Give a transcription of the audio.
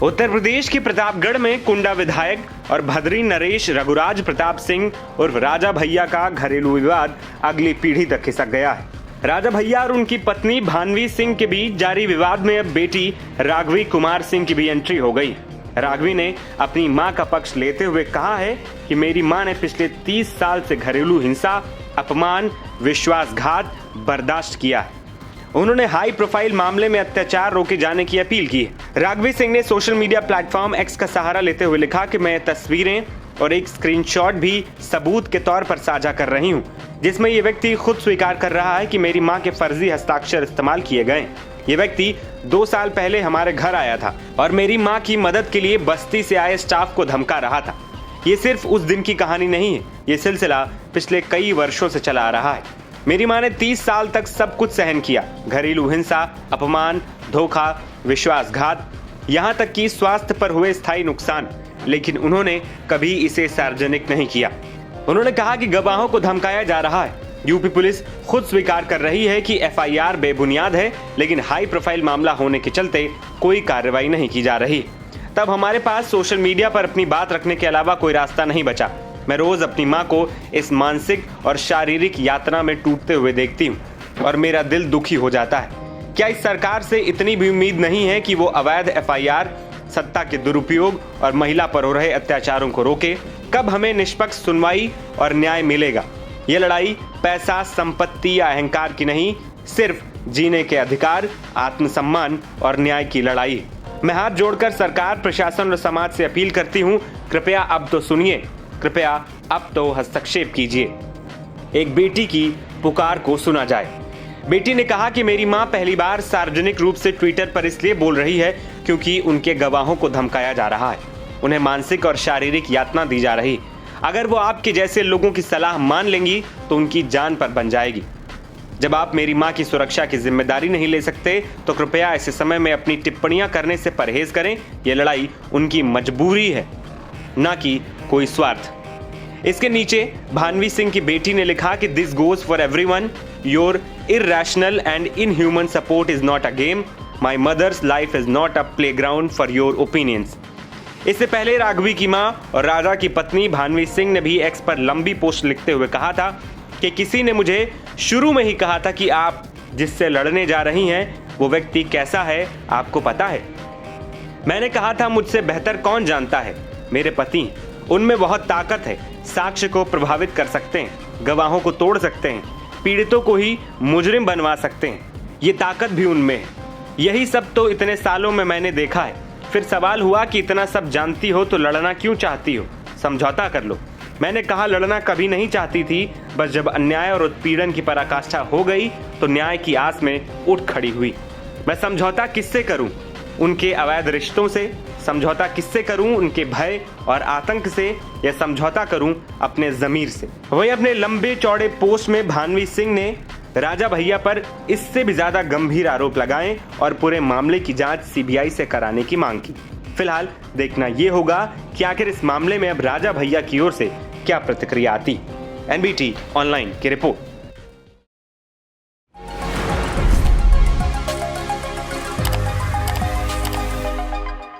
उत्तर प्रदेश के प्रतापगढ़ में कुंडा विधायक और भद्री नरेश रघुराज प्रताप सिंह उर्फ राजा भैया का घरेलू विवाद अगली पीढ़ी तक खिसक गया है। राजा भैया और उनकी पत्नी भानवी सिंह के बीच जारी विवाद में अब बेटी राघवी कुमार सिंह की भी एंट्री हो गई। राघवी ने अपनी मां का पक्ष लेते हुए कहा है कि मेरी मां ने पिछले 30 साल से घरेलू हिंसा, अपमान, विश्वासघात बर्दाश्त किया है। उन्होंने हाई प्रोफाइल मामले में अत्याचार रोके जाने की अपील की है। राघवी सिंह ने सोशल मीडिया प्लेटफॉर्म एक्स का सहारा लेते हुए लिखा कि मैं तस्वीरें और एक स्क्रीनशॉट भी सबूत के तौर पर साझा कर रही हूं, जिसमें ये व्यक्ति खुद स्वीकार कर रहा है कि मेरी मां के फर्जी हस्ताक्षर इस्तेमाल किए गए। ये व्यक्ति 2 साल पहले हमारे घर आया था और मेरी मां की मदद के लिए बस्ती से आए स्टाफ को धमका रहा था। ये सिर्फ उस दिन की कहानी नहीं है, ये सिलसिला पिछले कई वर्षों से चला आ रहा है। मेरी मां ने 30 साल तक सब कुछ सहन किया, घरेलू हिंसा, अपमान, धोखा, विश्वासघात, यहाँ तक कि स्वास्थ्य पर हुए स्थायी नुकसान, लेकिन उन्होंने कभी इसे सार्वजनिक नहीं किया। उन्होंने कहा कि गवाहों को धमकाया जा रहा है। यूपी पुलिस खुद स्वीकार कर रही है कि एफआईआर बेबुनियाद है, लेकिन हाई प्रोफाइल मामला होने के चलते कोई कार्रवाई नहीं की जा रही। तब हमारे पास सोशल मीडिया पर अपनी बात रखने के अलावा कोई रास्ता नहीं बचा। मैं रोज अपनी मां को इस मानसिक और शारीरिक यातना में टूटते हुए देखती हूं और मेरा दिल दुखी हो जाता है। क्या इस सरकार से इतनी भी उम्मीद नहीं है कि वो अवैध एफआईआर, सत्ता के दुरुपयोग और महिला पर हो रहे अत्याचारों को रोके? कब हमें निष्पक्ष सुनवाई और न्याय मिलेगा? ये लड़ाई पैसा, संपत्ति या अहंकार की नहीं, सिर्फ जीने के अधिकार, आत्मसम्मान और न्याय की लड़ाई। मैं हाथ जोड़कर सरकार, प्रशासन और समाज से अपील करती हूँ, कृपया अब तो सुनिए, कृपया अब तो हस्तक्षेप कीजिए। एक बेटी की पुकार को सुना जाए। बेटी ने कहा कि मेरी मां पहली बार सार्वजनिक रूप से ट्विटर पर इसलिए बोल रही है क्योंकि उनके गवाहों को धमकाया जा रहा है, उन्हें मानसिक और शारीरिक यातना दी जा रही। अगर वो आपके जैसे लोगों की सलाह मान लेंगी तो उनकी जान पर बन जाएगी। जब आप मेरी मां की सुरक्षा की जिम्मेदारी नहीं ले सकते तो कृपया ऐसे समय में अपनी टिप्पणियां करने से परहेज करें। ये लड़ाई उनकी मजबूरी है, ना कि कोई स्वार्थ। इसके नीचे भानवी सिंह की बेटी ने लिखा कि this goes for everyone, your irrational and inhuman support is not a game, my mother's life is not a playground for your opinions. इससे पहले राघवी की मां और राजा की पत्नी भानवी सिंह ने भी एक्स पर लंबी पोस्ट लिखते हुए कहा था कि किसी ने मुझे शुरू में ही कहा था कि आप जिससे लड़ने जा रही हैं वो व्यक्ति कैसा है आपको पता है। मैंने कहा था मुझसे बेहतर कौन जानता है, मेरे पति, उनमें बहुत ताकत है, साक्ष्य को प्रभावित कर सकते हैं, गवाहों को तोड़ सकते हैं, पीड़ितों को ही मुजरिम बनवा सकते हैं, ये ताकत भी उनमें है। यही सब तो इतने सालों में मैंने देखा है। फिर सवाल हुआ कि इतना सब जानती हो तो लड़ना क्यों चाहती हो, समझौता कर लो। मैंने कहा लड़ना कभी नहीं चाहती थी, बस जब अन्याय और उत्पीड़न की पराकाष्ठा हो गई तो न्याय की आस में उठ खड़ी हुई। मैं समझौता किससे करूं? उनके अवैध रिश्तों से? समझौता किससे करूं? उनके भय और आतंक से? या समझौता करूं अपने ज़मीर से? वही अपने लंबे चौड़े पोस्ट में भानवी सिंह ने राजा भैया पर इससे भी ज्यादा गंभीर आरोप लगाए और पूरे मामले की जांच सीबीआई से कराने की मांग की। फिलहाल देखना यह होगा कि आखिर इस मामले में अब राजा भैया की ओर से क्या प्रतिक्रिया आती। एनबीटी ऑनलाइन की रिपोर्ट।